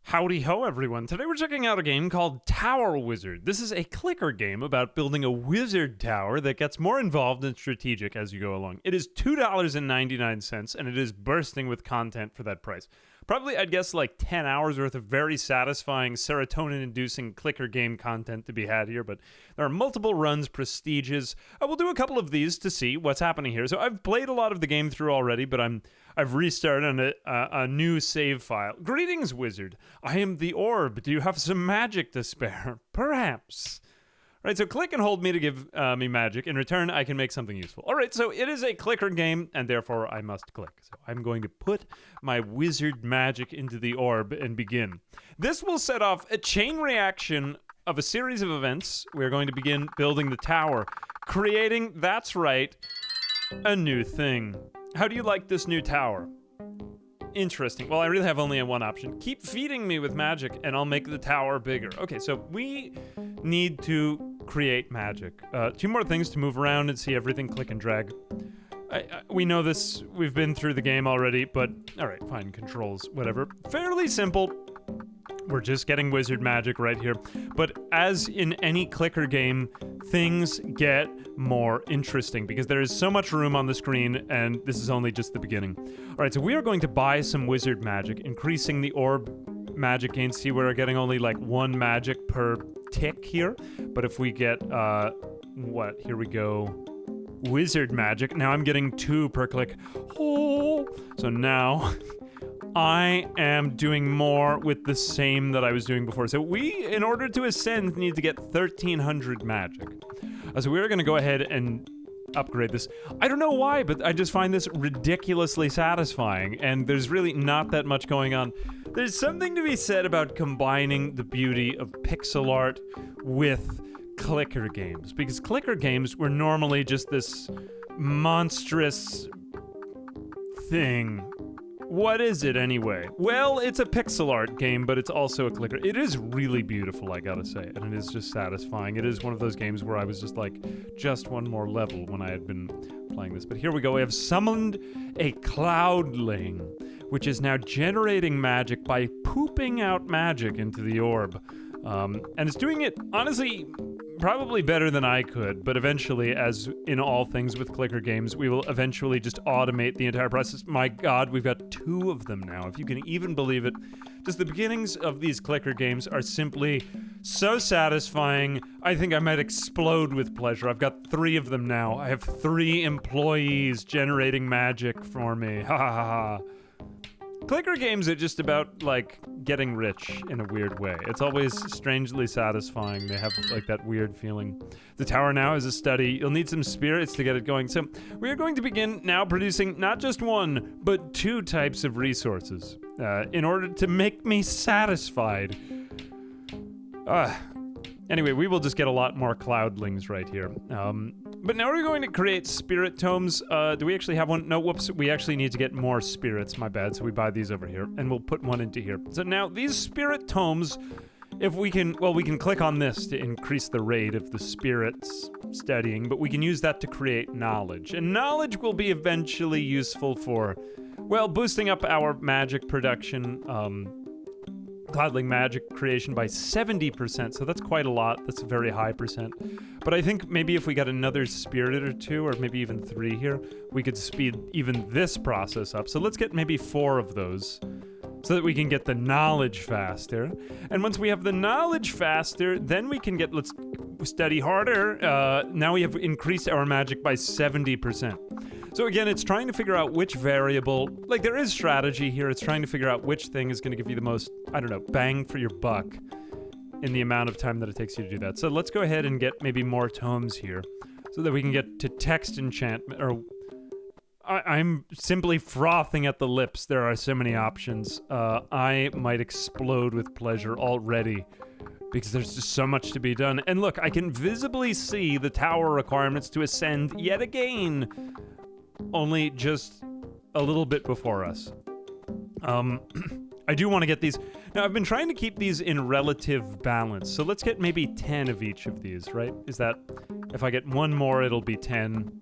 Howdy ho, everyone. Today we're checking out a game called Tower Wizard. This is a clicker game about building a wizard tower that gets more involved and strategic as you go along. It is $2.99, and it is bursting with content for that price. Probably, I'd guess, like 10 hours worth of very satisfying serotonin-inducing clicker game content to be had here, but there are multiple runs, prestiges. I will do a couple of these to see what's happening here. So I've played a lot of the game through already, but I've restarted on a new save file. Greetings, wizard. I am the orb. Do you have some magic to spare? Perhaps. Right, so click and hold me to give me magic. In return, I can make something useful. All right, so it is a clicker game, and therefore I must click. So I'm going to put my wizard magic into the orb and begin. This will set off a chain reaction of a series of events. We're going to begin building the tower, creating, that's right, a new thing. How do you like this new tower? Interesting. Well, I really have only one option. Keep feeding me with magic, and I'll make the tower bigger. Okay, so we need to create magic. Two more things to move around and see everything. Click and drag. We know this. We've been through the game already, but all right, fine. Controls, whatever. Fairly simple. We're just getting wizard magic right here. But as in any clicker game, things get more interesting because there is so much room on the screen, and this is only just the beginning. All right, so we are going to buy some wizard magic, increasing the orb magic gain. See, we're getting only like one magic per tick here. But if we get, here we go. Wizard magic. Now I'm getting 2 per click. Oh, so now I am doing more with the same that I was doing before. So we, in order to ascend, need to get 1,300 magic. So we're going to go ahead and upgrade this. I don't know why, but I just find this ridiculously satisfying, and there's really not that much going on. There's something to be said about combining the beauty of pixel art with clicker games, because clicker games were normally just this monstrous thing. What is it anyway? Well, it's a pixel art game, but it's also a clicker. It is really beautiful, I gotta say, and it is just satisfying. It is one of those games where I was just like, just one more level when I had been playing this. But here we go. We have summoned a cloudling, which is now generating magic by pooping out magic into the orb. And it's doing it, honestly, probably better than I could, but eventually, as in all things with clicker games, we will eventually just automate the entire process. My God, we've got 2 of them now, if you can even believe it. Just the beginnings of these clicker games are simply so satisfying, I think I might explode with pleasure. I've got 3 of them now. I have 3 employees generating magic for me. Ha ha ha ha. Clicker games are just about, like, getting rich in a weird way. It's always strangely satisfying. They have, like, that weird feeling. The tower now is a study. You'll need some spirits to get it going. So we are going to begin now producing not just 1, but 2 types of resources in order to make me satisfied. Anyway, we will just get a lot more cloudlings right here. But now we're going to create spirit tomes. Do we actually have one? No, whoops. We actually need to get more spirits. My bad. So we buy these over here, and we'll put 1 into here. So now these spirit tomes, if we can, well, we can click on this to increase the rate of the spirits studying, but we can use that to create knowledge. And knowledge will be eventually useful for, well, boosting up our magic production, cloudling magic creation by 70%, so that's quite a lot. That's a very high percent. But I think maybe if we got another spirit or 2, or maybe even 3 here, we could speed even this process up. So let's get maybe 4 of those, so that we can get the knowledge faster. And once we have the knowledge faster, then we can get, let's study harder. Now we have increased our magic by 70%. So again, it's trying to figure out which variable, like there is strategy here, it's trying to figure out which thing is going to give you the most, I don't know, bang for your buck in the amount of time that it takes you to do that. So let's go ahead and get maybe more tomes here so that we can get to text enchantment, or I'm simply frothing at the lips. There are so many options. I might explode with pleasure already because there's just so much to be done. And look, I can visibly see the tower requirements to ascend yet again, only just a little bit before us. I do want to get these. Now, I've been trying to keep these in relative balance, so let's get maybe 10 of each of these, right? Is that, if I get 1 more, it'll be 10.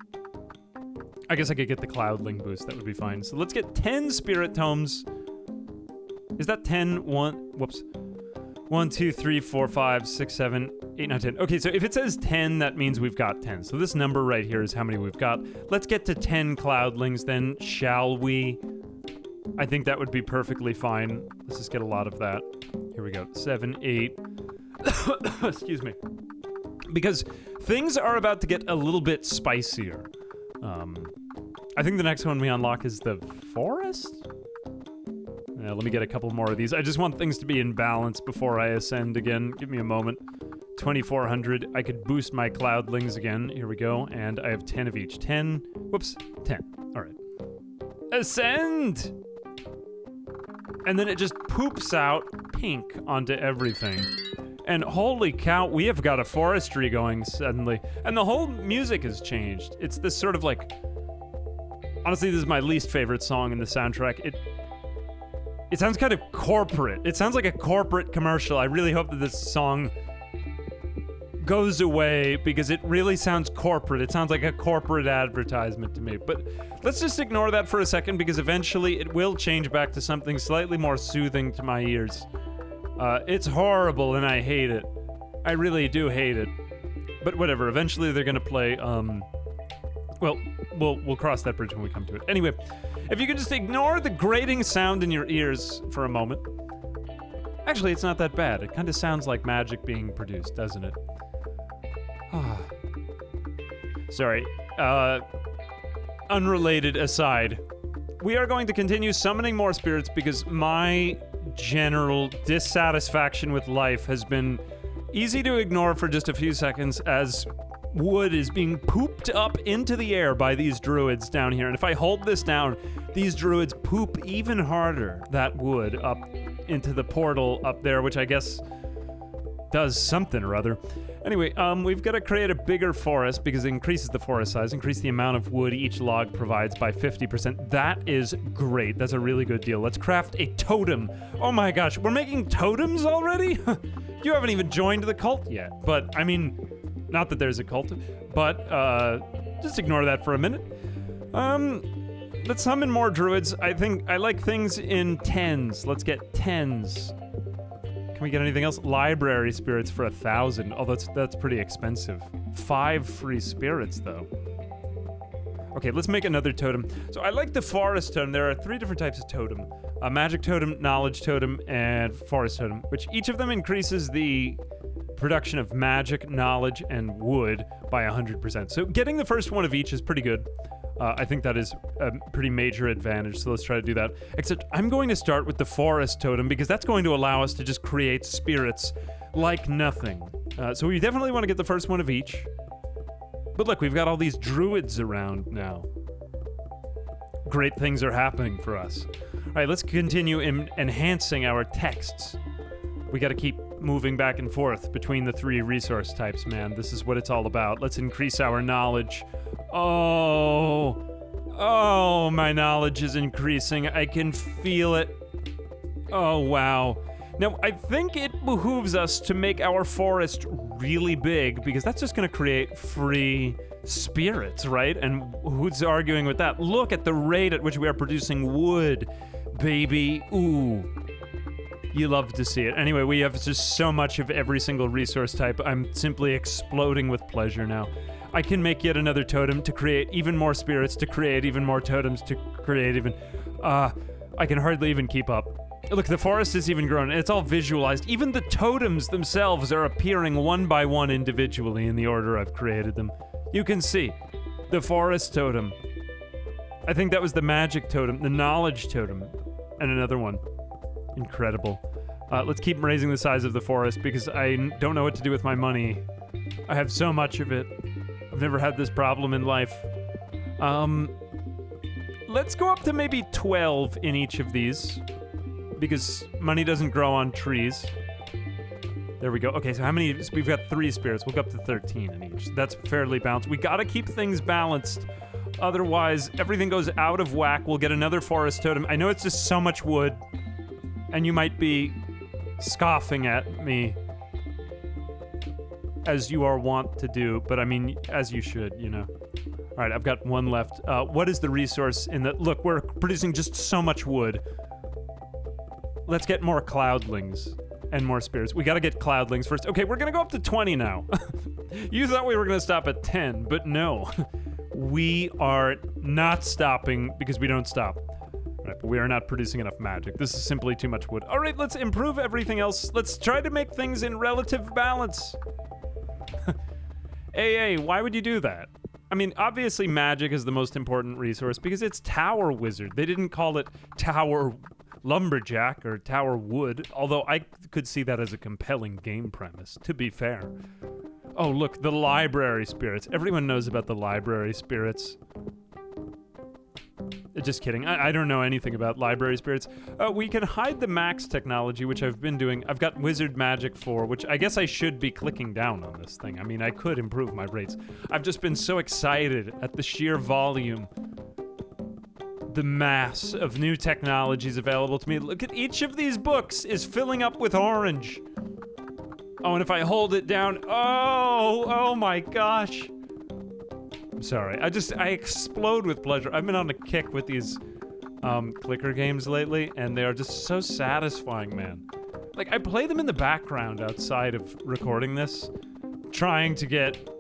I guess I could get the cloudling boost, that would be fine. So let's get 10 spirit tomes. Is that 10? 1, whoops. 1, 2, 3, 4, 5, 6, 7, 8, 9, 10. Okay, so if it says 10, that means we've got 10. So this number right here is how many we've got. Let's get to 10 cloudlings then, shall we? I think that would be perfectly fine. Let's just get a lot of that. Here we go. 7, 8. Excuse me. Because things are about to get a little bit spicier. I think the next one we unlock is the forest? Let me get a couple more of these. I just want things to be in balance before I ascend again. Give me a moment. 2,400. I could boost my cloudlings again. Here we go. And I have 10 of each. 10. Whoops. 10. All right. Ascend! And then it just poops out pink onto everything. And holy cow, we have got a forestry going suddenly. And the whole music has changed. It's this sort of like... Honestly, this is my least favorite song in the soundtrack. It sounds kind of corporate. It sounds like a corporate commercial. I really hope that this song goes away because it really sounds corporate. It sounds like a corporate advertisement to me. But let's just ignore that for a second because eventually it will change back to something slightly more soothing to my ears. It's horrible and I hate it. I really do hate it. But whatever, eventually they're gonna play, well, we'll cross that bridge when we come to it. Anyway, if you could just ignore the grating sound in your ears for a moment. Actually, it's not that bad. It kind of sounds like magic being produced, doesn't it? Sorry. Unrelated aside, we are going to continue summoning more spirits because my general dissatisfaction with life has been easy to ignore for just a few seconds as wood is being pooped up into the air by these druids down here. And if I hold this down, these druids poop even harder that wood up into the portal up there, which I guess does something or other. Anyway, we've got to create a bigger forest because it increases the forest size, increase the amount of wood each log provides by 50%. That is great. That's a really good deal. Let's craft a totem. Oh my gosh, we're making totems already? You haven't even joined the cult yet. But, I mean, not that there's a cult, but just ignore that for a minute. Let's summon more druids. I think I like things in 10s. Let's get 10s. Can we get anything else? Library spirits for 1,000. Oh, that's pretty expensive. 5 free spirits, though. Okay, let's make another totem. So I like the forest totem. There are 3 different types of totem. A magic totem, knowledge totem, and forest totem, which each of them increases the production of magic, knowledge, and wood by 100%. So getting the first one of each is pretty good. I think that is a pretty major advantage, so let's try to do that. Except I'm going to start with the forest totem because that's going to allow us to just create spirits like nothing. So we definitely want to get the first one of each. But look, we've got all these druids around now. Great things are happening for us. All right, let's continue enhancing our texts. We got to keep moving back and forth between the 3 resource types, man. This is what it's all about. Let's increase our knowledge. Oh, my knowledge is increasing. I can feel it. Oh, wow. Now, I think it behooves us to make our forest really big because that's just going to create free spirits, right? And who's arguing with that? Look at the rate at which we are producing wood, baby. Ooh. You love to see it. Anyway, we have just so much of every single resource type. I'm simply exploding with pleasure now. I can make yet another totem to create even more spirits, to create even more totems, to create even... I can hardly even keep up. Look, the forest is even grown. It's all visualized. Even the totems themselves are appearing one by one individually in the order I've created them. You can see the forest totem. I think that was the magic totem, the knowledge totem, and another one. Incredible. Let's keep raising the size of the forest because I don't know what to do with my money. I have so much of it. I've never had this problem in life. Let's go up to maybe 12 in each of these because money doesn't grow on trees. There we go. Okay, so how many? We've got 3 spirits. We'll go up to 13 in each. That's fairly balanced. We gotta keep things balanced. Otherwise, everything goes out of whack. We'll get another forest totem. I know it's just so much wood. And you might be scoffing at me, as you are wont to do, but I mean, as you should, you know. All right, I've got 1 left. What is the resource in the... Look, we're producing just so much wood. let's get more cloudlings and more spirits. We gotta get cloudlings first. Okay, we're gonna go up to 20 now. You thought we were gonna stop at 10, but no. We are not stopping because we don't stop. Right, but we are not producing enough magic. This is simply too much wood. All right, let's improve everything else. Let's try to make things in relative balance. AA, why would you do that? I mean, obviously magic is the most important resource because it's Tower Wizard. They didn't call it Tower Lumberjack or Tower Wood, although I could see that as a compelling game premise, to be fair. Oh, look, the library spirits. Everyone knows about the library spirits. Just kidding. I don't know anything about library spirits. We can hide the max technology, which I've been doing. I've got Wizard Magic 4, which I guess I should be clicking down on this thing. I mean, I could improve my rates. I've just been so excited at the sheer volume, the mass of new technologies available to me. Look at each of these books is filling up with orange. Oh, and if I hold it down, oh my gosh. I'm sorry. I explode with pleasure. I've been on a kick with these clicker games lately, and they are just so satisfying, man. Like, I play them in the background outside of recording this, trying to get,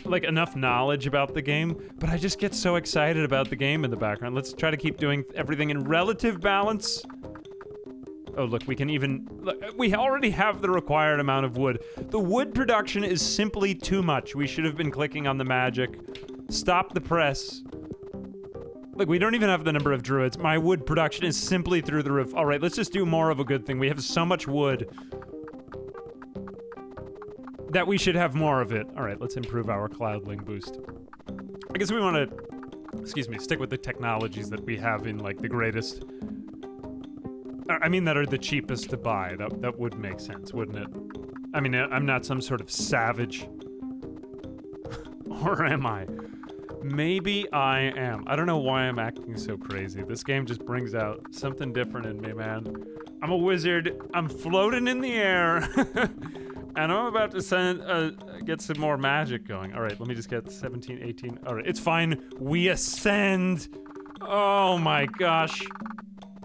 like, enough knowledge about the game, but I just get so excited about the game in the background. Let's try to keep doing everything in relative balance. Oh, look, we can even... Look, we already have the required amount of wood. The wood production is simply too much. We should have been clicking on the magic. Stop the press. Look, we don't even have the number of druids. My wood production is simply through the roof. All right, let's just do more of a good thing. We have so much wood that we should have more of it. All right, let's improve our cloudling boost. I guess we want to, excuse me, stick with the technologies that we have in, like, the greatest... I mean, that are the cheapest to buy. That would make sense, wouldn't it? I mean, I'm not some sort of savage. Or am I? Maybe I am. I don't know why I'm acting so crazy. This game just brings out something different in me, man. I'm a wizard. I'm floating in the air. And I'm about to get some more magic going. All right, let me just get 17, 18. All right, it's fine. We ascend. Oh my gosh.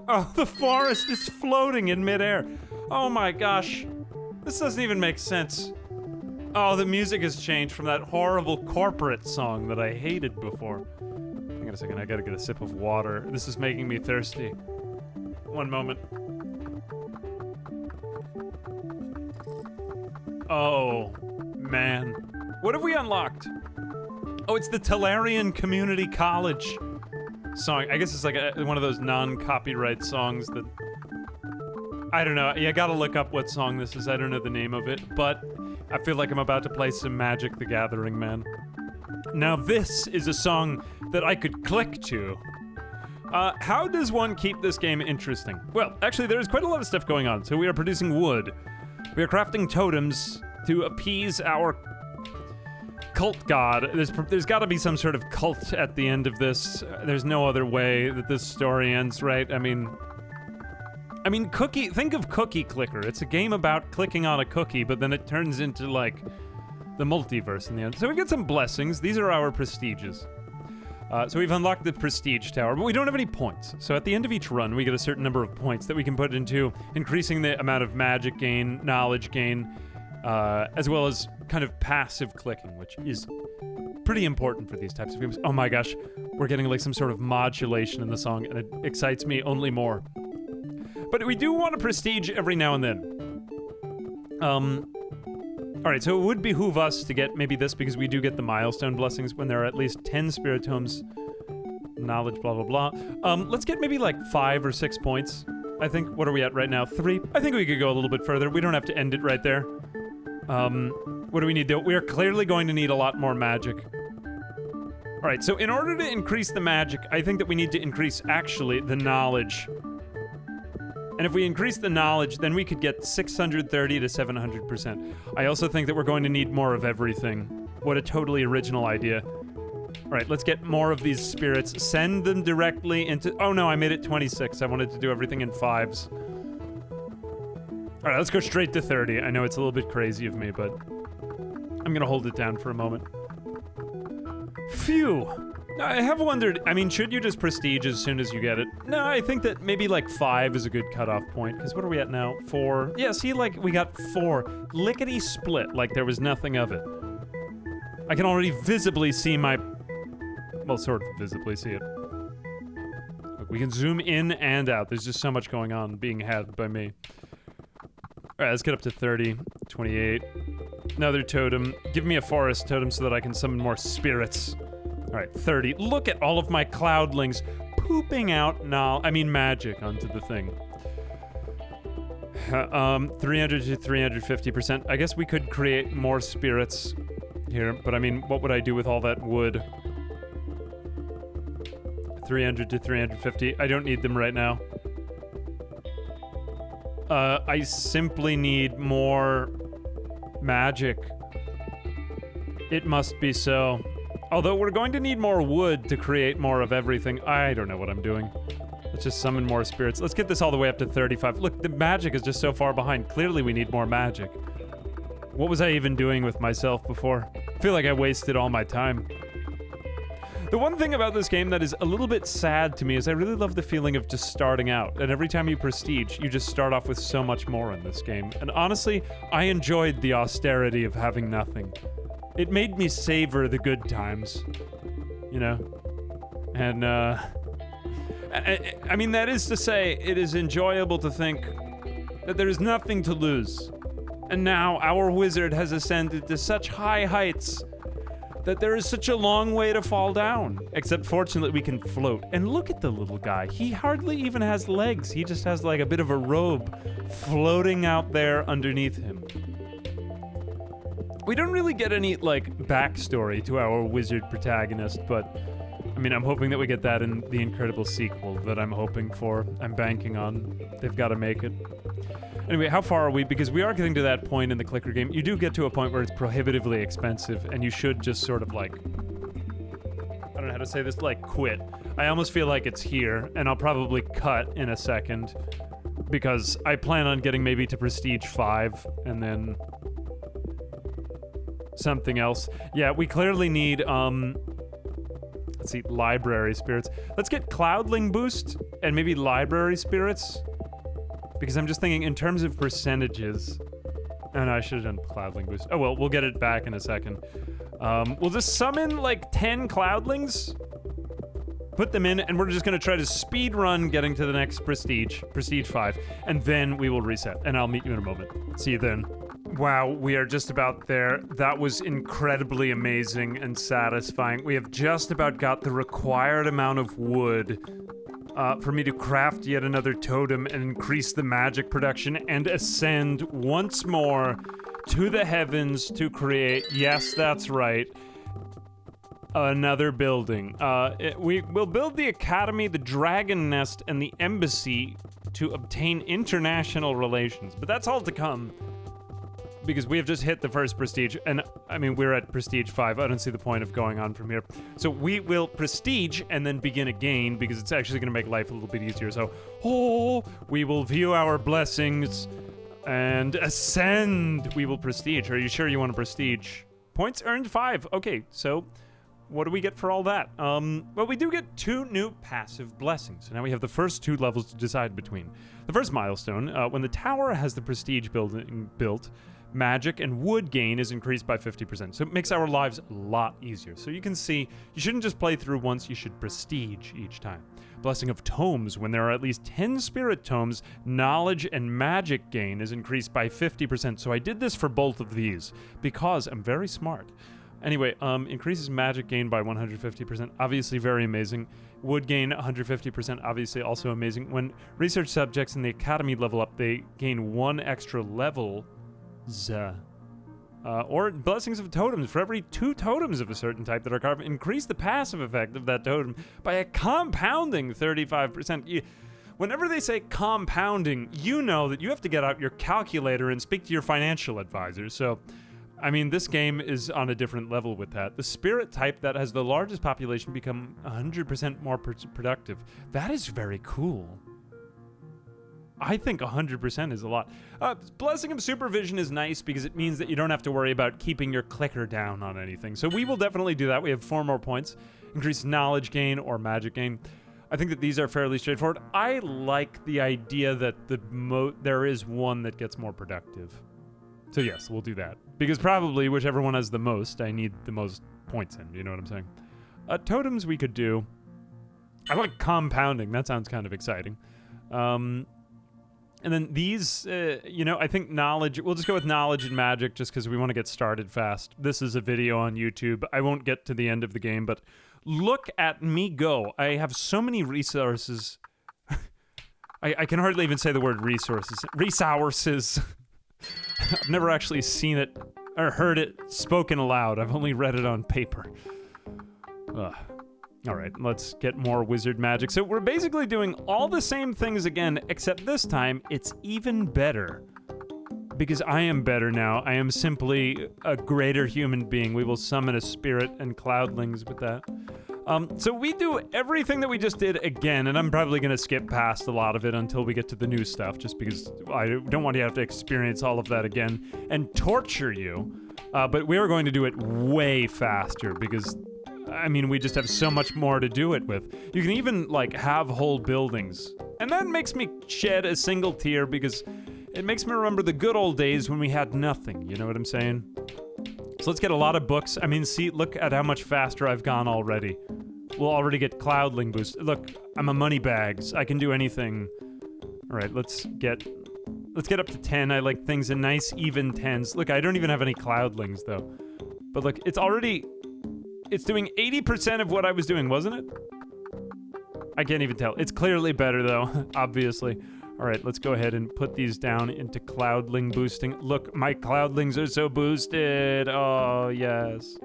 Oh, the forest is floating in midair. Oh my gosh. This doesn't even make sense. Oh, the music has changed from that horrible corporate song that I hated before. Hang on a second, I gotta get a sip of water. This is making me thirsty. One moment. Oh, man. What have we unlocked? Oh, it's the Talarian Community College song. I guess it's like one of those non-copyright songs that... I don't know. You gotta look up what song this is. I don't know the name of it, but I feel like I'm about to play some Magic the Gathering, man. Now this is a song that I could click to. How does one keep this game interesting? Well, actually there's quite a lot of stuff going on. So we are producing wood. We are crafting totems to appease our cult god. There's got to be some sort of cult at the end of this. There's no other way that this story ends, right? I mean, think of Cookie Clicker. It's a game about clicking on a cookie, but then it turns into, like, the multiverse in the end. So we've got some blessings. These are our prestiges. So we've unlocked the prestige tower, but we don't have any points. So at the end of each run, we get a certain number of points that we can put into increasing the amount of magic gain, knowledge gain, as well as kind of passive clicking, which is pretty important for these types of games. Oh my gosh, we're getting like some sort of modulation in the song, and it excites me only more. But we do want a prestige every now and then. Alright, so it would behoove us to get maybe this, because we do get the milestone blessings when there are at least 10 spirit tomes, knowledge, blah, blah, blah. Let's get maybe like 5 or 6 points, I think. What are we at right now? 3? I think we could go a little bit further. We don't have to end it right there. What do we need? We are clearly going to need a lot more magic. Alright, so in order to increase the magic, I think that we need to increase, actually, the knowledge. And if we increase the knowledge, then we could get 630 to 700%. I also think that we're going to need more of everything. What a totally original idea. Alright, let's get more of these spirits. Send them directly into... Oh no, I made it 26. I wanted to do everything in 5s. Alright, let's go straight to 30. I know it's a little bit crazy of me, but... I'm gonna hold it down for a moment. Phew! I have wondered, I mean, should you just prestige as soon as you get it? No, I think that maybe like 5 is a good cutoff point, because what are we at now? 4. Yeah, see, like, we got 4. Lickety split, like there was nothing of it. I can already visibly see my... Well, sort of visibly see it. Look, we can zoom in and out. There's just so much going on being had by me. Alright, let's get up to 30. 28. Another totem. Give me a forest totem so that I can summon more spirits. Alright, 30. Look at all of my cloudlings pooping out magic onto the thing. 300 to 350%. I guess we could create more spirits here, but I mean, what would I do with all that wood? 300 to 350. I don't need them right now. I simply need more magic. It must be so. Although we're going to need more wood to create more of everything. I don't know what I'm doing. Let's just summon more spirits. Let's get this all the way up to 35. Look, the magic is just so far behind. Clearly we need more magic. What was I even doing with myself before? I feel like I wasted all my time. The one thing about this game that is a little bit sad to me is I really love the feeling of just starting out. And every time you prestige, you just start off with so much more in this game. And honestly, I enjoyed the austerity of having nothing. It made me savor the good times, you know? And, I mean, that is to say, it is enjoyable to think that there is nothing to lose. And now our wizard has ascended to such high heights that there is such a long way to fall down. Except fortunately we can float. And look at the little guy. He hardly even has legs. He just has like a bit of a robe floating out there underneath him. We don't really get any, like, backstory to our wizard protagonist, but I mean, I'm hoping that we get that in the incredible sequel that I'm hoping for. I'm banking on. They've got to make it. Anyway, how far are we? Because we are getting to that point in the clicker game. You do get to a point where it's prohibitively expensive, and you should just sort of, like... I don't know how to say this, like, quit. I almost feel like it's here, and I'll probably cut in a second, because I plan on getting maybe to Prestige 5, and then... something else. Yeah, we clearly need, let's see, library spirits. Let's get Cloudling boost, and maybe library spirits. Because I'm just thinking in terms of percentages. Oh no, I should have done Cloudling boost. Oh well, we'll get it back in a second. We'll just summon like 10 Cloudlings. Put them in, and we're just gonna try to speed run getting to the next Prestige 5. And then we will reset, and I'll meet you in a moment. See you then. Wow, we are just about there. That was incredibly amazing and satisfying. We have just about got the required amount of wood for me to craft yet another totem and increase the magic production and ascend once more to the heavens to create, yes, that's right, another building. We will build the academy, the dragon nest, and the embassy to obtain international relations. But that's all to come. Because we have just hit the first prestige, and I mean, we're at prestige 5. I don't see the point of going on from here. So we will prestige and then begin again, because it's actually going to make life a little bit easier. So, we will view our blessings and ascend. We will prestige. Are you sure you want to prestige? Points earned 5. Okay, so what do we get for all that? Well, we do get 2 new passive blessings. So now we have the first 2 levels to decide between. The first milestone, when the tower has the prestige building built, magic and wood gain is increased by 50%. So it makes our lives a lot easier. So you can see, you shouldn't just play through once, you should prestige each time. Blessing of tomes, when there are at least 10 spirit tomes, knowledge and magic gain is increased by 50%. So I did this for both of these, because I'm very smart. Anyway, increases magic gain by 150%, obviously very amazing. Wood gain 150%, obviously also amazing. When research subjects in the academy level up, they gain 1 extra level. Or blessings of totems. For every 2 totems of a certain type that are carved, increase the passive effect of that totem by a compounding 35%. Whenever they say compounding, you know that you have to get out your calculator and speak to your financial advisor. So, I mean, this game is on a different level with that. The spirit type that has the largest population become 100% more productive. That is very cool. I think 100% is a lot. Blessing of Supervision is nice because it means that you don't have to worry about keeping your clicker down on anything. So we will definitely do that. We have 4 more points. increased knowledge gain, or magic gain. I think that these are fairly straightforward. I like the idea that there is one that gets more productive. So yes, we'll do that. Because probably whichever one has the most, I need the most points in. You know what I'm saying? Totems we could do. I like compounding. That sounds kind of exciting. And then these, I think knowledge, we'll just go with knowledge and magic just because we want to get started fast. This is a video on YouTube. I won't get to the end of the game, but look at me go. I have so many resources. I can hardly even say the word resources. Resources. I've never actually seen it or heard it spoken aloud. I've only read it on paper. Ugh. All right, let's get more wizard magic. So we're basically doing all the same things again, except this time it's even better. Because I am better now. I am simply a greater human being. We will summon a spirit and cloudlings with that. So we do everything that we just did again, and I'm probably going to skip past a lot of it until we get to the new stuff, just because I don't want you to have to experience all of that again and torture you. But we are going to do it way faster because... I mean, we just have so much more to do it with. You can even, like, have whole buildings. And that makes me shed a single tear because it makes me remember the good old days when we had nothing, you know what I'm saying? So let's get a lot of books. I mean, see, look at how much faster I've gone already. We'll already get cloudling boost. Look, I'm a moneybags. I can do anything. All right, let's get up to 10. I like things in nice, even 10s. Look, I don't even have any cloudlings, though. But look, it's doing 80% of what I was doing, wasn't it? I can't even tell. It's clearly better, though, obviously. All right, let's go ahead and put these down into cloudling boosting. Look, my cloudlings are so boosted. Oh, yes.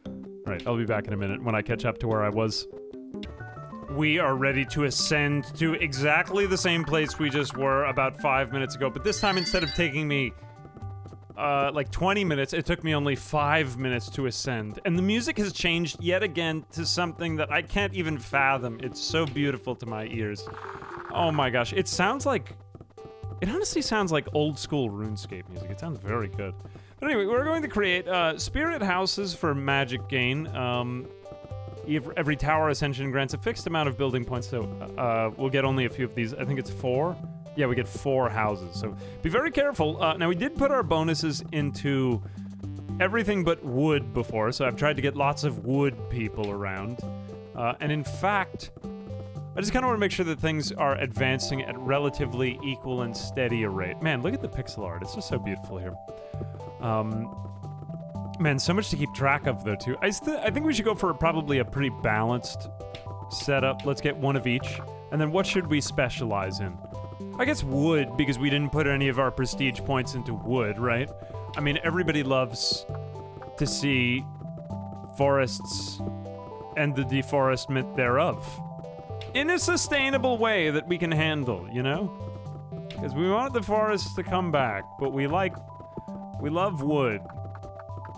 All right, I'll be back in a minute when I catch up to where I was. We are ready to ascend to exactly the same place we just were about 5 minutes ago, but this time, instead of taking me like 20 minutes, it took me only 5 minutes to ascend. And the music has changed yet again to something that I can't even fathom. It's so beautiful to my ears. Oh my gosh, it honestly sounds like old school RuneScape music. It sounds very good. But anyway, we're going to create spirit houses for magic gain. Every tower ascension grants a fixed amount of building points, so we'll get only a few of these. I think it's 4. Yeah, we get 4 houses, so be very careful. Now, we did put our bonuses into everything but wood before, so I've tried to get lots of wood people around. And in fact, I just kind of want to make sure that things are advancing at relatively equal and steady a rate. Man, look at the pixel art. It's just so beautiful here. Man, so much to keep track of, though, too. I think we should go for probably a pretty balanced setup. Let's get one of each. And then what should we specialize in? I guess wood, because we didn't put any of our prestige points into wood, right? I mean, everybody loves to see forests and the deforestment thereof in a sustainable way that we can handle, you know? Because we want the forests to come back, but we love wood,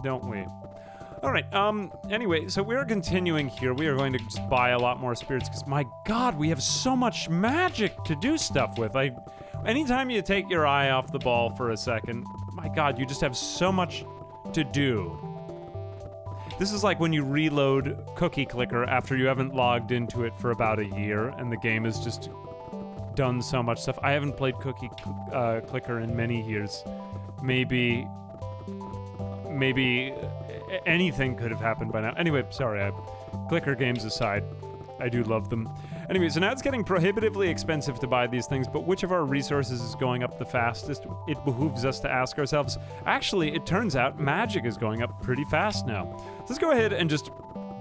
don't we? All right, anyway, so we're continuing here. We are going to just buy a lot more spirits, because my god, we have so much magic to do stuff with. Anytime you take your eye off the ball for a second, my god, you just have so much to do. This is like when you reload Cookie Clicker after you haven't logged into it for about a year, and the game has just done so much stuff. I haven't played Cookie Clicker in many years. Maybe anything could have happened by now. Anyway, sorry, clicker games aside, I do love them. Anyway, so now it's getting prohibitively expensive to buy these things, but which of our resources is going up the fastest? It behooves us to ask ourselves. Actually, it turns out magic is going up pretty fast now. So let's go ahead and just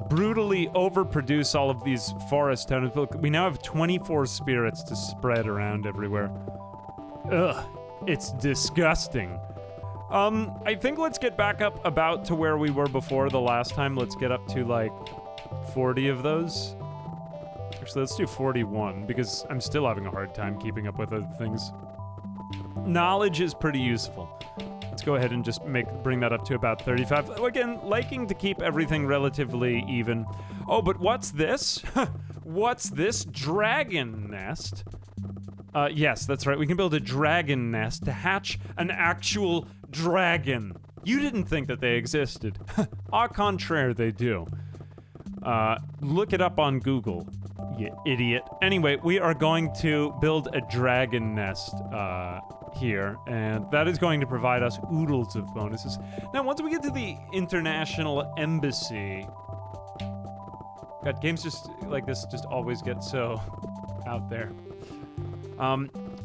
brutally overproduce all of these forest totems. We now have 24 spirits to spread around everywhere. Ugh, it's disgusting. I think let's get back up about to where we were before the last time. Let's get up to, like, 40 of those. Actually, let's do 41, because I'm still having a hard time keeping up with other things. Knowledge is pretty useful. Let's go ahead and just bring that up to about 35. Again, liking to keep everything relatively even. Oh, but what's this? What's this? Dragon nest? Yes, that's right. We can build a dragon nest to hatch an actual dragon. You didn't think that they existed. Au contraire, they do. Look it up on Google, you idiot. Anyway, we are going to build a dragon nest here, and that is going to provide us oodles of bonuses. Now, once we get to the international embassy... God, games just like this just always get so out there.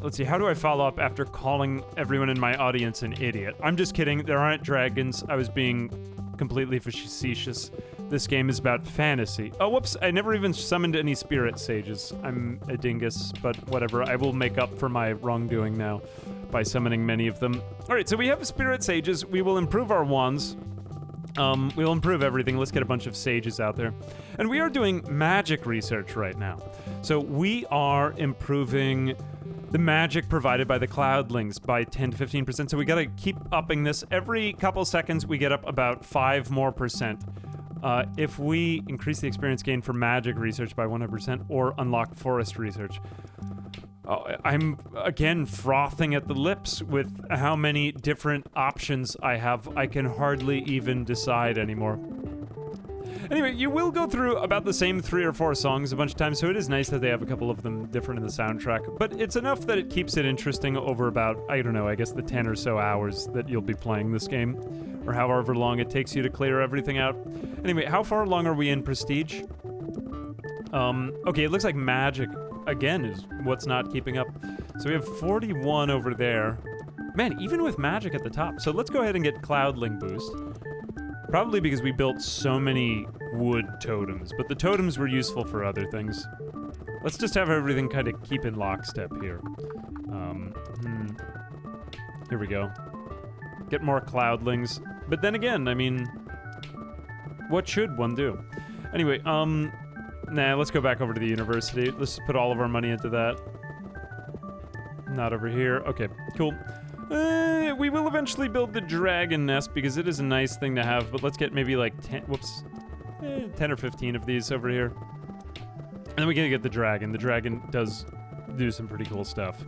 Let's see, how do I follow up after calling everyone in my audience an idiot? I'm just kidding, there aren't dragons. I was being completely facetious. This game is about fantasy. Oh, whoops, I never even summoned any spirit sages. I'm a dingus, but whatever. I will make up for my wrongdoing now by summoning many of them. All right, so we have spirit sages. We will improve our wands. We'll improve everything. Let's get a bunch of sages out there. And we are doing magic research right now. So we are improving the magic provided by the cloudlings by 10 to 15%. So we gotta keep upping this. Every couple seconds, we get up about 5% more. If we increase the experience gain for magic research by 100% or unlock forest research. I'm, again, frothing at the lips with how many different options I have. I can hardly even decide anymore. Anyway, you will go through about the same 3 or 4 songs a bunch of times, so it is nice that they have a couple of them different in the soundtrack. But it's enough that it keeps it interesting over about, I don't know, I guess the 10 or so hours that you'll be playing this game. Or however long it takes you to clear everything out. Anyway, how far along are we in Prestige? Okay, it looks like magic, again, is what's not keeping up. So we have 41 over there. Man, even with magic at the top. So let's go ahead and get Cloudling boost. Probably because we built so many wood totems, but the totems were useful for other things. Let's just have everything kind of keep in lockstep here. Here we go. Get more cloudlings. But then again, I mean, what should one do? Anyway, nah, let's go back over to the university. Let's put all of our money into that. Not over here. Okay, cool. We will eventually build the dragon nest because it is a nice thing to have, but let's get maybe like 10 or 15 of these over here. And then we gotta get the dragon. The dragon does do some pretty cool stuff.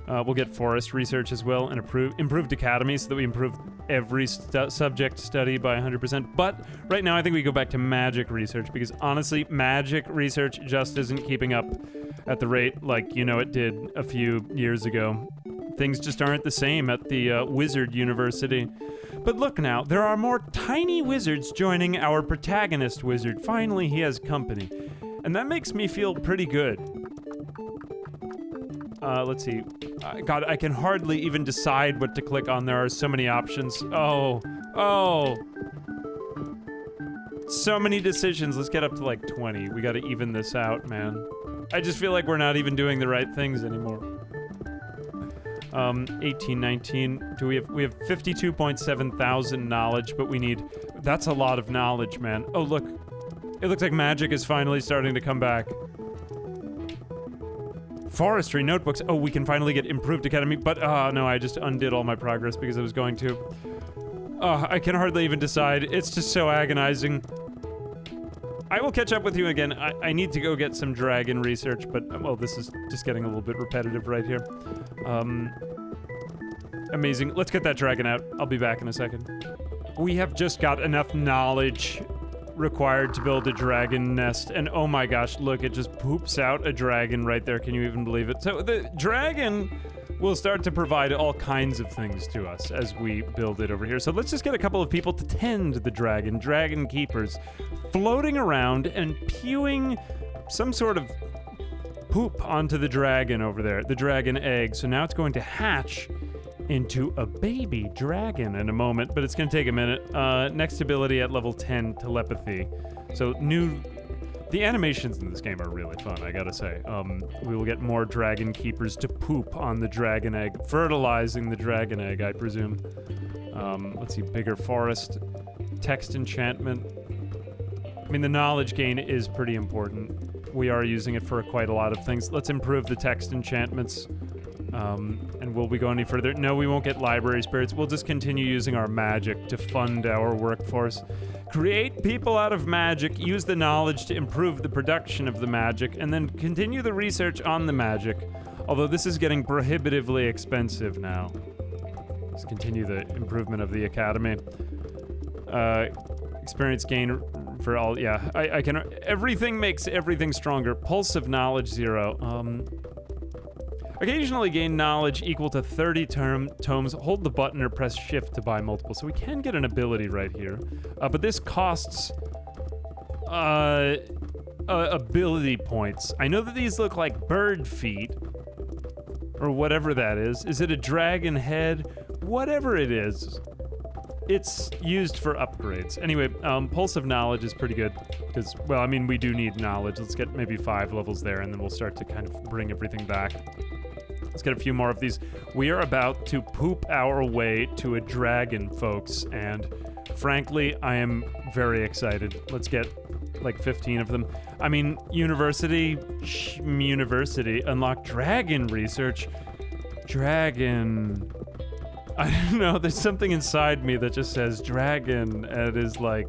We'll get forest research as well and improved academy so that we improve every subject study by 100%. But right now I think we go back to magic research because honestly, magic research just isn't keeping up at the rate like, you know, it did a few years ago. Things just aren't the same at the wizard university. But look now, there are more tiny wizards joining our protagonist wizard. Finally, he has company. And that makes me feel pretty good. Let's see. God, I can hardly even decide what to click on. There are so many options. Oh. So many decisions. Let's get up to like 20. We gotta even this out, man. I just feel like we're not even doing the right things anymore. 18, 19. We have 52.7 thousand knowledge, but we need... That's a lot of knowledge, man. Oh, look. It looks like magic is finally starting to come back. Forestry notebooks. Oh, we can finally get improved academy, but no, I just undid all my progress because I was going to. I can hardly even decide. It's just so agonizing. I will catch up with you again. I need to go get some dragon research, but, well, this is just getting a little bit repetitive right here. Amazing. Let's get that dragon out. I'll be back in a second. We have just got enough knowledge required to build a dragon nest, and oh my gosh, look, it just poops out a dragon right there. Can you even believe it? So the dragon will start to provide all kinds of things to us as we build it over here. So let's just get a couple of people to tend the dragon keepers, floating around and pewing some sort of poop onto the dragon over there, the dragon egg. So now it's going to hatch into a baby dragon in a moment, but it's going to take a minute. Next ability at level 10, telepathy. So the animations in this game are really fun, I gotta say. We will get more dragon keepers to poop on the dragon egg, fertilizing the dragon egg, I presume. Let's see, bigger forest, text enchantment. I mean, the knowledge gain is pretty important. We are using it for quite a lot of things. Let's improve the text enchantments. And will we go any further? No, we won't get library spirits. We'll just continue using our magic to fund our workforce. Create people out of magic, use the knowledge to improve the production of the magic, and then continue the research on the magic. Although this is getting prohibitively expensive now. Let's continue the improvement of the academy. Experience gain For all, yeah, I can, everything makes everything stronger. Pulse of knowledge 0. Occasionally gain knowledge equal to 30 tomes. Hold the button or press shift to buy multiple. So we can get an ability right here. But this costs ability points. I know that these look like bird feet or whatever that is. Is it a dragon head? Whatever it is, it's used for upgrades. Anyway, Pulse of Knowledge is pretty good because, well, I mean, we do need knowledge. Let's get maybe 5 levels there, and then we'll start to kind of bring everything back. Let's get a few more of these. We are about to poop our way to a dragon, folks, and frankly, I am very excited. Let's get like 15 of them. I mean, university, unlock dragon research. Dragon. I don't know, there's something inside me that just says dragon, and it is like,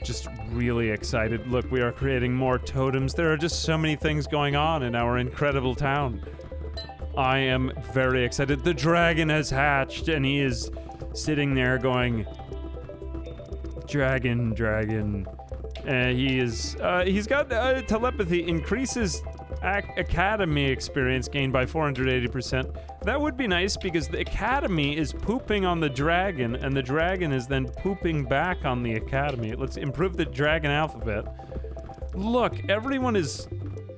just really excited. Look, we are creating more totems. There are just so many things going on in our incredible town. I am very excited. The dragon has hatched, and he is sitting there going, dragon, dragon. He's got telepathy, increases academy experience gained by 480%. That would be nice because the academy is pooping on the dragon, and the dragon is then pooping back on the academy. Let's improve the dragon alphabet. Look, everyone is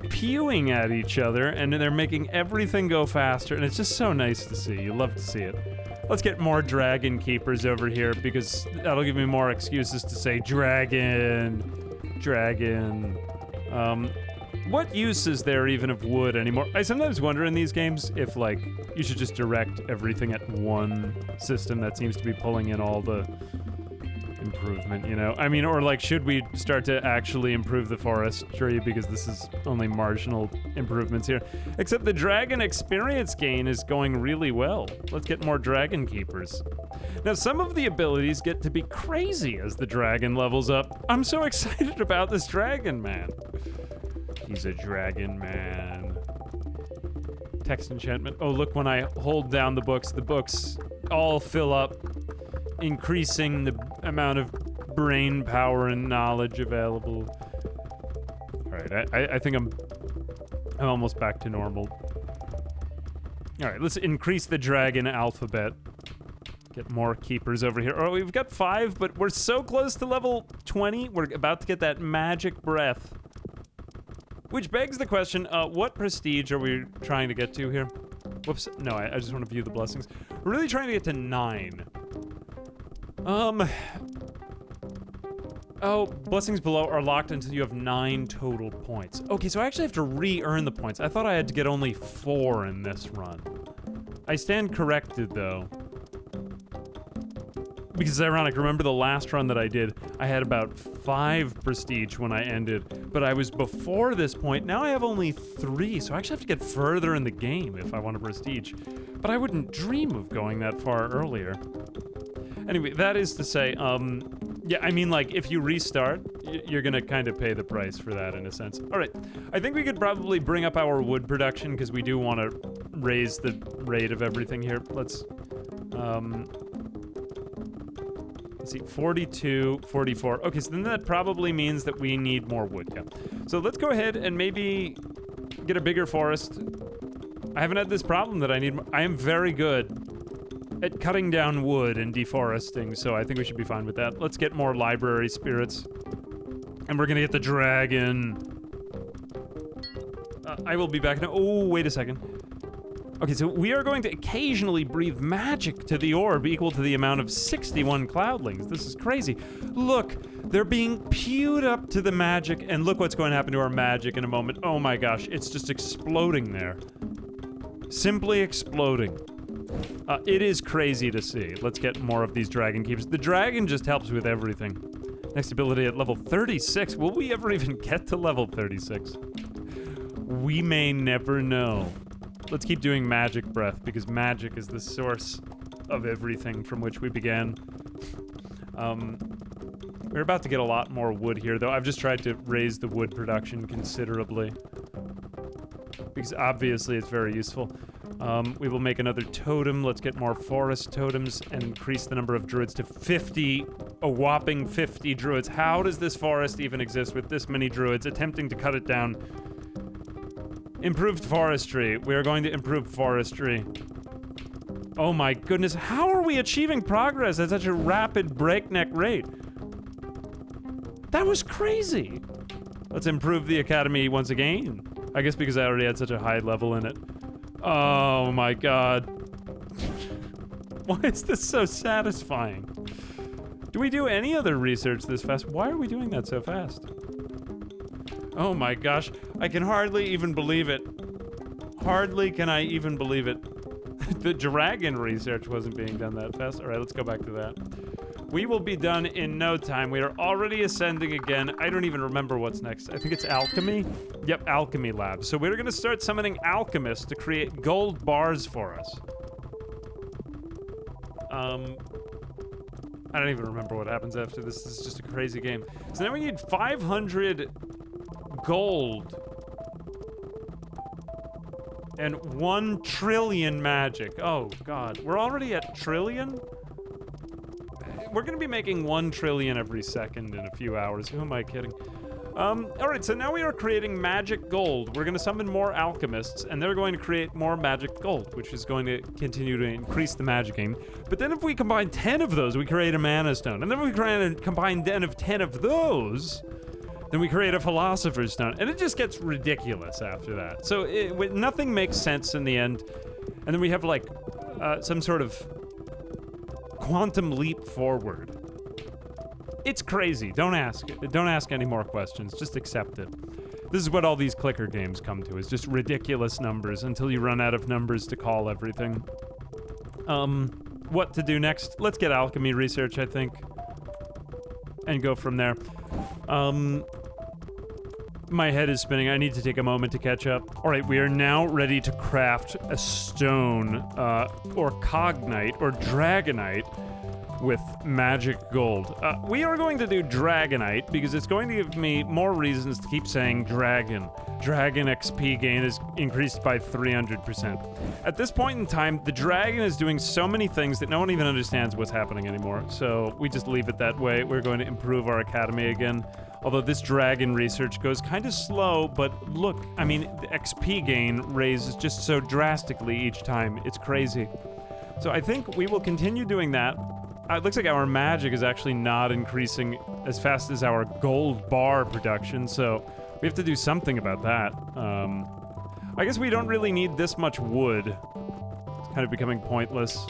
pewing at each other, and they're making everything go faster, and it's just so nice to see. You love to see it. Let's get more dragon keepers over here because that'll give me more excuses to say dragon, dragon. What use is there even of wood anymore? I sometimes wonder in these games if, like, you should just direct everything at one system that seems to be pulling in all the improvement, you know? I mean, or, like, should we start to actually improve the forestry because this is only marginal improvements here? Except the dragon experience gain is going really well. Let's get more dragon keepers. Now, some of the abilities get to be crazy as the dragon levels up. I'm so excited about this dragon, man. He's a dragon man. Text enchantment. Oh, look, when I hold down the books all fill up, increasing the amount of brain power and knowledge available. All right, I think I'm almost back to normal. All right, let's increase the dragon alphabet. Get more keepers over here. Oh, we've got 5, but we're so close to level 20. We're about to get that magic breath. Which begs the question, what prestige are we trying to get to here? Whoops, no, I just want to view the blessings. We're really trying to get to 9. Oh, blessings below are locked until you have 9 total points. Okay, so I actually have to re-earn the points. I thought I had to get only 4 in this run. I stand corrected, though. Because it's ironic, remember the last run that I did, I had about 5 prestige when I ended, but I was before this point. Now I have only 3, so I actually have to get further in the game if I want a prestige. But I wouldn't dream of going that far earlier. Anyway, that is to say, yeah, I mean, like, if you restart, you're gonna kind of pay the price for that in a sense. All right, I think we could probably bring up our wood production because we do want to raise the rate of everything here. Let's see, 42, 44. Okay, so then that probably means that we need more wood, yeah. So let's go ahead and maybe get a bigger forest. I haven't had this problem that I need. I am very good at cutting down wood and deforesting, so I think we should be fine with that. Let's get more library spirits. And we're gonna get the dragon. I will be back now. Oh, wait a second. Okay, so we are going to occasionally breathe magic to the orb equal to the amount of 61 cloudlings. This is crazy. Look, they're being pewed up to the magic, and look what's going to happen to our magic in a moment. Oh my gosh, it's just exploding there. Simply exploding. It is crazy to see. Let's get more of these dragon keepers. The dragon just helps with everything. Next ability at level 36. Will we ever even get to level 36? We may never know. Let's keep doing magic breath because magic is the source of everything from which we began. We're about to get a lot more wood here, though. I've just tried to raise the wood production considerably because obviously it's very useful. We will make another totem. Let's get more forest totems and increase the number of druids to 50, a whopping 50 druids. How does this forest even exist with this many druids attempting to cut it down? Improved forestry. We are going to improve forestry. Oh my goodness, how are we achieving progress at such a rapid breakneck rate? That was crazy. Let's improve the academy once again. I guess because I already had such a high level in it. Oh my god. Why is this so satisfying? Do we do any other research this fast? Why are we doing that so fast? Oh my gosh, I can hardly even believe it. Hardly can I even believe it. The dragon research wasn't being done that fast. All right, let's go back to that. We will be done in no time. We are already ascending again. I don't even remember what's next. I think it's alchemy. Yep, alchemy lab. So we're going to start summoning alchemists to create gold bars for us. I don't even remember what happens after this. This is just a crazy game. So now we need 500 gold and 1 trillion magic. Oh god, we're already at trillion? We're gonna be making 1 trillion every second in a few hours. Who am I kidding? Alright, so now we are creating magic gold. We're gonna summon more alchemists, and they're going to create more magic gold, which is going to continue to increase the magic game. But then if we combine 10 of those, we create a mana stone. And then we combine 10 of those, then we create a philosopher's stone. And it just gets ridiculous after that. So nothing makes sense in the end. And then we have like some sort of quantum leap forward. It's crazy. Don't ask any more questions. Just accept it. This is what all these clicker games come to, is just ridiculous numbers until you run out of numbers to call everything. What to do next? Let's get alchemy research, I think. And go from there. My head is spinning. I need to take a moment to catch up. All right, we are now ready to craft a stone, or cognite, or dragonite with magic gold. We are going to do dragonite because it's going to give me more reasons to keep saying dragon. Dragon XP gain is increased by 300%. At this point in time, the dragon is doing so many things that no one even understands what's happening anymore. So we just leave it that way. We're going to improve our academy again. Although this dragon research goes kind of slow, but look, I mean, the XP gain raises just so drastically each time. It's crazy. So I think we will continue doing that. It looks like our magic is actually not increasing as fast as our gold bar production, so we have to do something about that. I guess we don't really need this much wood. It's kind of becoming pointless.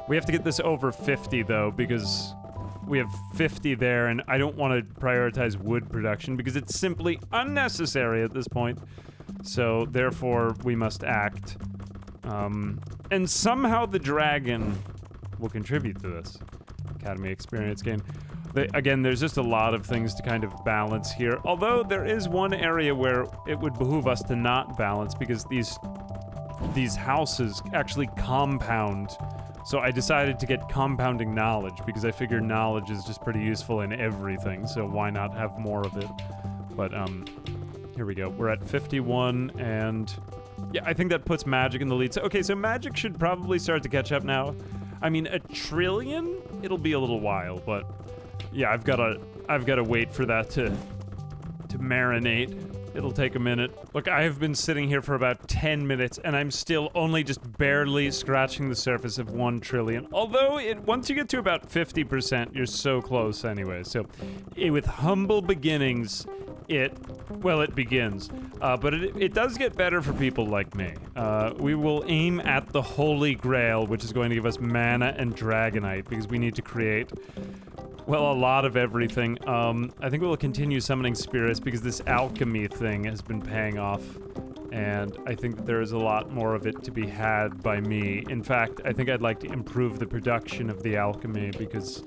We have to get this over 50, though, because we have 50 there, and I don't want to prioritize wood production because it's simply unnecessary at this point. So, therefore, we must act. And somehow the dragon will contribute to this Academy experience game. Again, there's just a lot of things to kind of balance here. Although there is one area where it would behoove us to not balance because these houses actually compound. So I decided to get compounding knowledge because I figure knowledge is just pretty useful in everything. So why not have more of it? But here we go. We're at 51 and yeah, I think that puts magic in the lead. So, okay, so magic should probably start to catch up now. I mean, 1 trillion? It'll be a little while, but yeah, I've got to wait for that to marinate. It'll take a minute. Look, I have been sitting here for about 10 minutes, and I'm still only just barely scratching the surface of 1 trillion. Although, once you get to about 50%, you're so close anyway. So, with humble beginnings, it begins. But it does get better for people like me. We will aim at the Holy Grail, which is going to give us mana and dragonite, because we need to create, well, a lot of everything. I think we'll continue summoning spirits, because this alchemy thing has been paying off. And I think that there is a lot more of it to be had by me. In fact, I think I'd like to improve the production of the alchemy because,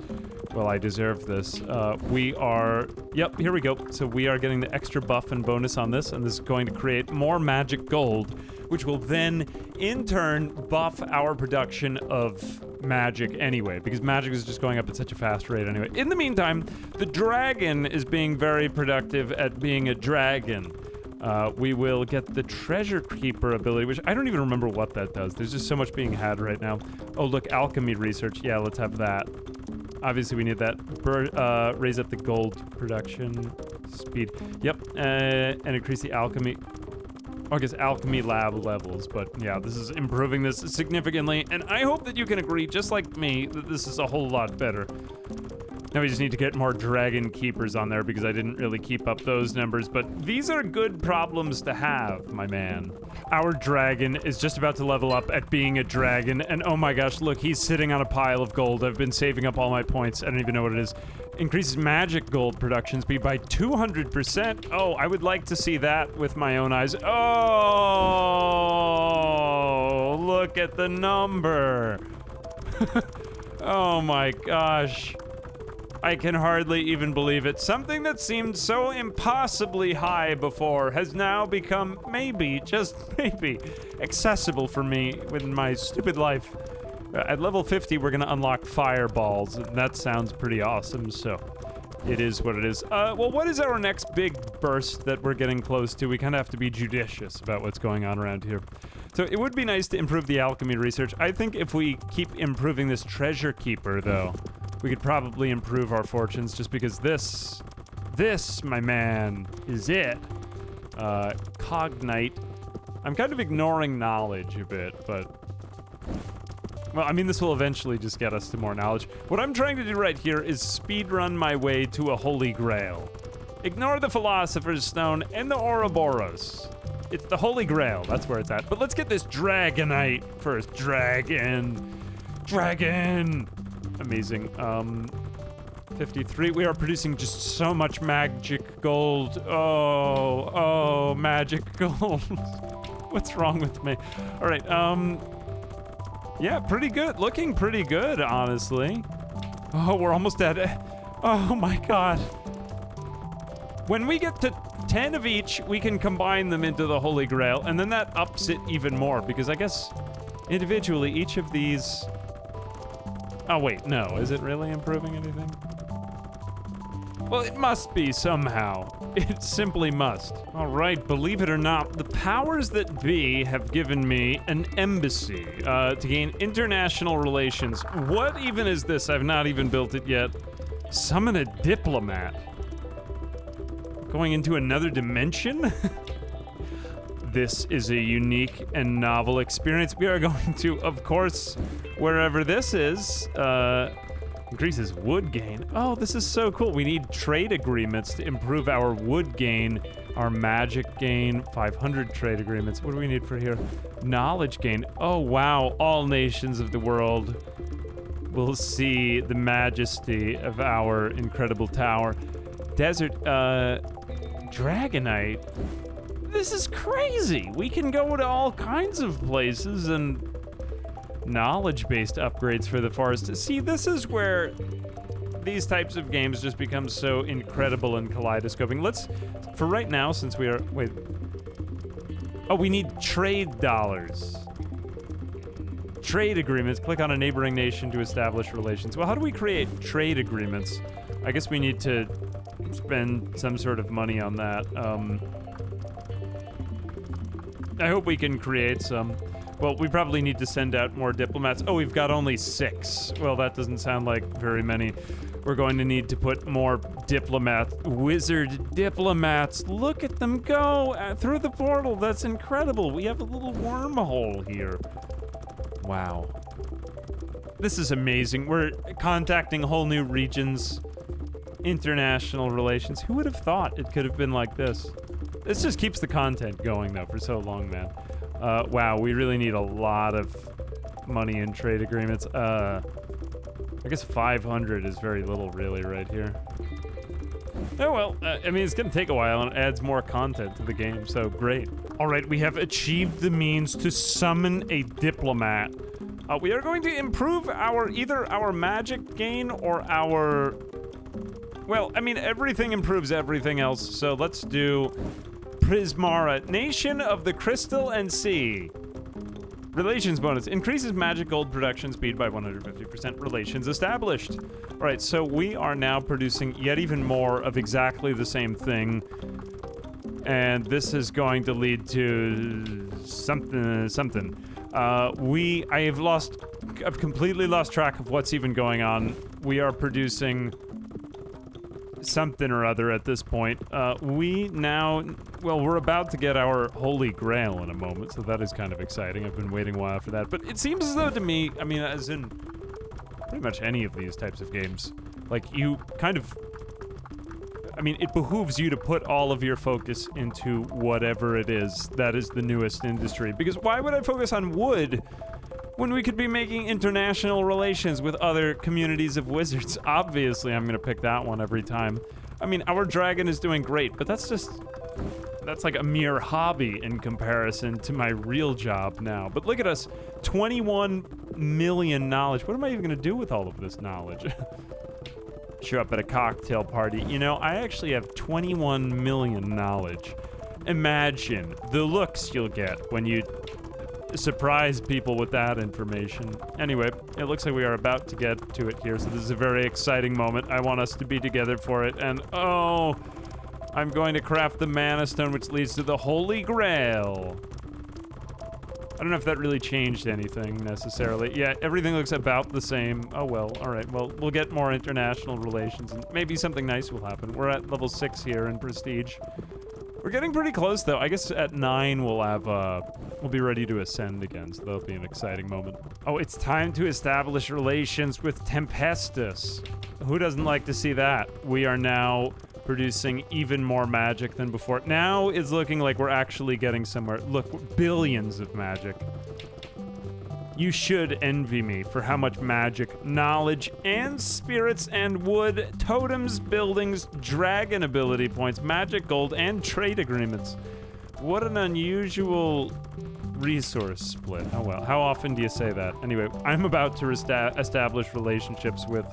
well, I deserve this. Yep, here we go. So we are getting the extra buff and bonus on this, and this is going to create more magic gold, which will then, in turn, buff our production of magic anyway, because magic is just going up at such a fast rate anyway. In the meantime, the dragon is being very productive at being a dragon. We will get the treasure keeper ability, which I don't even remember what that does. There's just so much being had right now. Oh, look, alchemy research. Yeah, let's have that. Obviously, we need that. Raise up the gold production speed. Yep, and increase the alchemy. Oh, I guess alchemy lab levels, but yeah, this is improving this significantly, and I hope that you can agree, just like me, that this is a whole lot better. Now we just need to get more dragon keepers on there because I didn't really keep up those numbers, but these are good problems to have, my man. Our dragon is just about to level up at being a dragon, and oh my gosh, look, he's sitting on a pile of gold. I've been saving up all my points. I don't even know what it is. Increases magic gold production speed by 200%. Oh, I would like to see that with my own eyes. Oh, look at the number. Oh my gosh. I can hardly even believe it. Something that seemed so impossibly high before has now become maybe, just maybe, accessible for me within my stupid life. At level 50, we're gonna unlock fireballs, and that sounds pretty awesome, so it is what it is. Well, what is our next big burst that we're getting close to? We kind of have to be judicious about what's going on around here. So it would be nice to improve the alchemy research. I think if we keep improving this treasure keeper, though, we could probably improve our fortunes, just because this, my man, is it. Cognite. I'm kind of ignoring knowledge a bit, but... well, I mean, this will eventually just get us to more knowledge. What I'm trying to do right here is speedrun my way to a holy grail. Ignore the Philosopher's Stone and the Ouroboros. It's the holy grail, that's where it's at. But let's get this dragonite first. Dragon! Amazing. 53. We are producing just so much magic gold. Oh, magic gold. What's wrong with me? All right, yeah, pretty good. Looking pretty good, honestly. Oh, we're almost at it. Oh my god. When we get to 10 of each, we can combine them into the Holy Grail, and then that ups it even more, because I guess individually each of these... oh wait, no. Is it really improving anything? Well, it must be somehow. It simply must. All right, believe it or not, the powers that be have given me an embassy to gain international relations. What even is this? I've not even built it yet. Summon a diplomat. Going into another dimension? This is a unique and novel experience. We are going to, of course, wherever this is, increases wood gain. Oh, this is so cool. We need trade agreements to improve our wood gain, our magic gain, 500 trade agreements. What do we need for here? Knowledge gain. Oh, wow. All nations of the world will see the majesty of our incredible tower. Desert, dragonite. This is crazy. We can go to all kinds of places and knowledge-based upgrades for the forest. See, this is where these types of games just become so incredible and kaleidoscoping. Let's, for right now, since we are, wait. Oh, we need trade dollars. Trade agreements. Click on a neighboring nation to establish relations. Well, how do we create trade agreements? I guess we need to spend some sort of money on that. I hope we can create some. Well, we probably need to send out more diplomats. Oh, we've got only 6. Well, that doesn't sound like very many. We're going to need to put more wizard diplomats. Look at them go through the portal. That's incredible. We have a little wormhole here. Wow. This is amazing. We're contacting whole new regions. International relations. Who would have thought it could have been like this? This just keeps the content going, though, for so long, man. Wow, we really need a lot of money in trade agreements. I guess 500 is very little, really, right here. Oh, well, I mean, it's gonna take a while, and it adds more content to the game, so great. All right, we have achieved the means to summon a diplomat. We are going to improve either our magic gain or our... well, I mean, everything improves everything else, so let's do... Prismara, Nation of the Crystal and Sea. Relations bonus. Increases magic gold production speed by 150%. Relations established. All right, so we are now producing yet even more of exactly the same thing. And this is going to lead to something. I've completely lost track of what's even going on. We are producing something or other at this point. We're about to get our holy grail in a moment, so that is kind of exciting. I've been waiting a while for that. But it seems as though to me, I mean, as in pretty much any of these types of games, like you kind of, I mean, it behooves you to put all of your focus into whatever it is that is the newest industry. Because why would I focus on wood when we could be making international relations with other communities of wizards? Obviously, I'm gonna pick that one every time. I mean, our dragon is doing great, but that's like a mere hobby in comparison to my real job now. But look at us, 21 million knowledge. What am I even gonna do with all of this knowledge? Show up at a cocktail party. You know, I actually have 21 million knowledge. Imagine the looks you'll get when you surprise people with that information. Anyway, it looks like we are about to get to it here, so this is a very exciting moment. I want us to be together for it, and oh, I'm going to craft the mana stone, which leads to the holy grail. I don't know if that really changed anything necessarily. Yeah, everything looks about the same. Oh well, alright, well, we'll get more international relations and maybe something nice will happen. We're at level 6 here in Prestige. We're getting pretty close though. I guess at 9 we'll be ready to ascend again, so that'll be an exciting moment. Oh, it's time to establish relations with Tempestus. Who doesn't like to see that? We are now producing even more magic than before. Now it's looking like we're actually getting somewhere. Look, billions of magic. You should envy me for how much magic, knowledge, and spirits and wood, totems, buildings, dragon ability points, magic gold, and trade agreements. What an unusual resource split. Oh well, how often do you say that? Anyway, I'm about to establish relationships with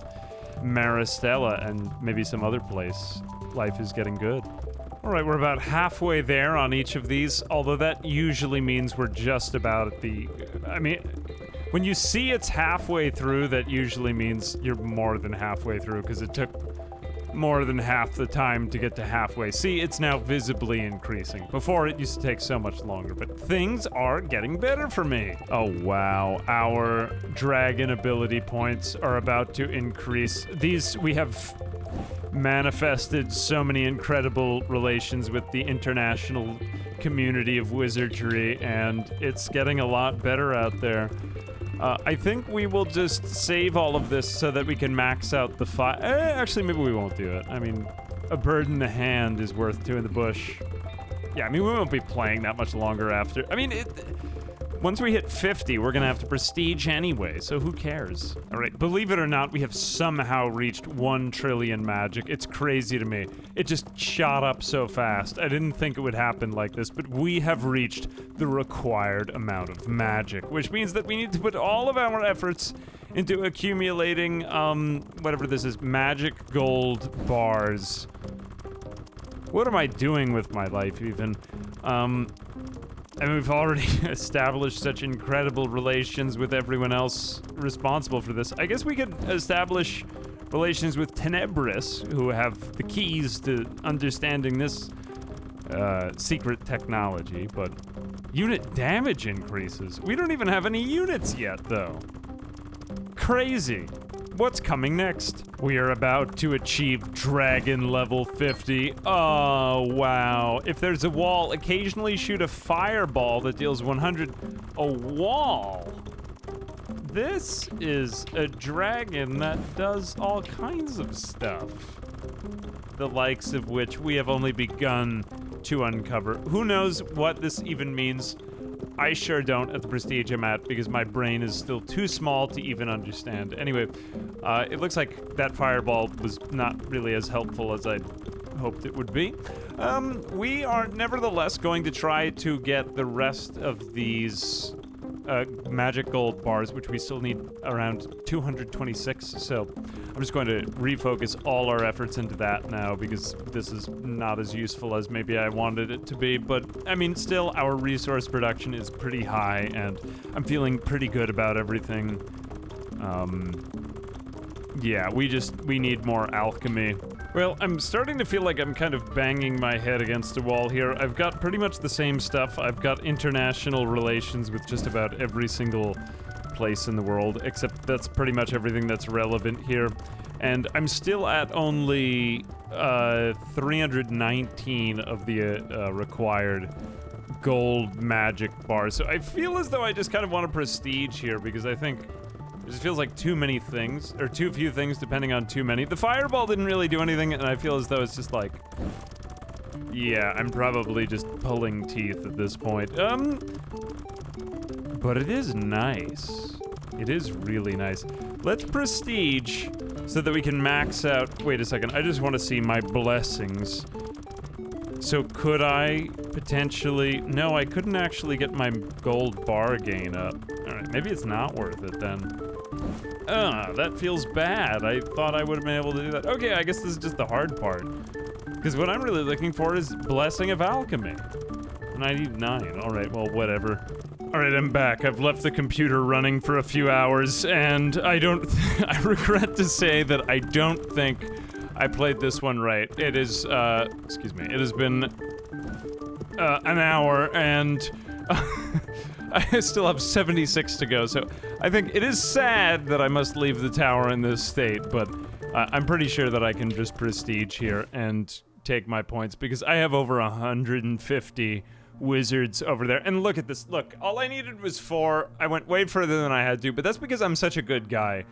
Maristella and maybe some other place. Life is getting good. All right, we're about halfway there on each of these, although that usually means we're just about at the... I mean, when you see it's halfway through, that usually means you're more than halfway through, because it took more than half the time to get to halfway. See, it's now visibly increasing. Before, it used to take so much longer, but things are getting better for me. Oh, wow. Our dragon ability points are about to increase. We have manifested so many incredible relations with the international community of wizardry, and it's getting a lot better out there. I think we will just save all of this so that we can max out the actually, maybe we won't do it. I mean, a bird in the hand is worth two in the bush. Yeah, I mean, we won't be playing that much longer after. I mean, once we hit 50, we're gonna have to prestige anyway, so who cares? All right, believe it or not, we have somehow reached 1 trillion magic. It's crazy to me. It just shot up so fast. I didn't think it would happen like this, but we have reached the required amount of magic, which means that we need to put all of our efforts into accumulating, whatever this is, magic gold bars. What am I doing with my life, even? And we've already established such incredible relations with everyone else responsible for this. I guess we could establish relations with Tenebris, who have the keys to understanding this secret technology, but unit damage increases. We don't even have any units yet, though. Crazy. What's coming next? We are about to achieve dragon level 50. Oh, wow. If there's a wall, occasionally shoot a fireball that deals 100... A wall? This is a dragon that does all kinds of stuff. The likes of which we have only begun to uncover. Who knows what this even means? I sure don't at the prestige I'm at, because my brain is still too small to even understand. Anyway, it looks like that fireball was not really as helpful as I'd hoped it would be. We are nevertheless going to try to get the rest of these magic gold bars, which we still need around 226, so I'm just going to refocus all our efforts into that now, because this is not as useful as maybe I wanted it to be, but I mean, still, our resource production is pretty high, and I'm feeling pretty good about everything. Yeah, we need more alchemy. Well, I'm starting to feel like I'm kind of banging my head against a wall here. I've got pretty much the same stuff. I've got international relations with just about every single place in the world, except that's pretty much everything that's relevant here. And I'm still at only 319 of the required gold magic bars. So I feel as though I just kind of want a prestige here because I think it just feels like too many things, or too few things depending on too many. The fireball didn't really do anything, and I feel as though it's just like, yeah, I'm probably just pulling teeth at this point. But it is nice. It is really nice. Let's prestige so that we can max out. Wait a second, I just want to see my blessings. So could I potentially... No, I couldn't actually get my gold bar gain up. Alright, maybe it's not worth it then. That feels bad. I thought I would have been able to do that. Okay, I guess this is just the hard part. Because what I'm really looking for is Blessing of Alchemy. 99. Alright, well, whatever. Alright, I'm back. I've left the computer running for a few hours, and I I regret to say that I don't think I played this one right. It is, excuse me. It has been, an hour, and I still have 76 to go, so I think it is sad that I must leave the tower in this state, but I'm pretty sure that I can just prestige here and take my points, because I have over 150 wizards over there. And look at this. Look, all I needed was 4. I went way further than I had to, but that's because I'm such a good guy.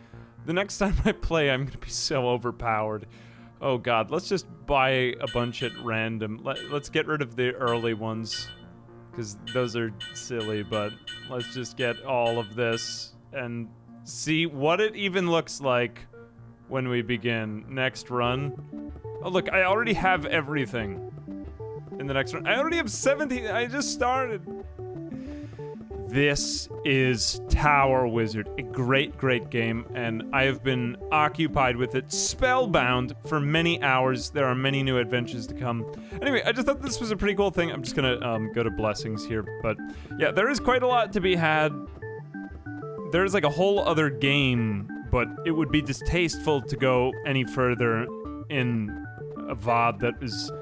The next time I play, I'm gonna be so overpowered. Oh god, let's just buy a bunch at random. Let's get rid of the early ones, because those are silly, but let's just get all of this and see what it even looks like when we begin. Next run. Oh look, I already have everything in the next run. I already have 17, I just started. This is Tower Wizard, a great, great game, and I have been occupied with it, spellbound, for many hours. There are many new adventures to come. Anyway, I just thought this was a pretty cool thing. I'm just gonna go to blessings here, but yeah, there is quite a lot to be had. There's like a whole other game, but it would be distasteful to go any further in a VOD that is...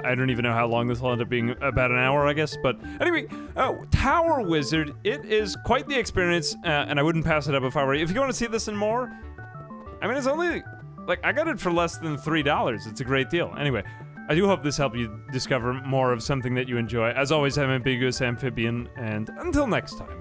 I don't even know how long this will end up being, about an hour, I guess, but anyway, Tower Wizard, it is quite the experience, and I wouldn't pass it up if I were you. If you want to see this and more, I mean, it's only, like, I got it for less than $3. It's a great deal. Anyway, I do hope this helped you discover more of something that you enjoy. As always, I'm ambiguous amphibian, and until next time.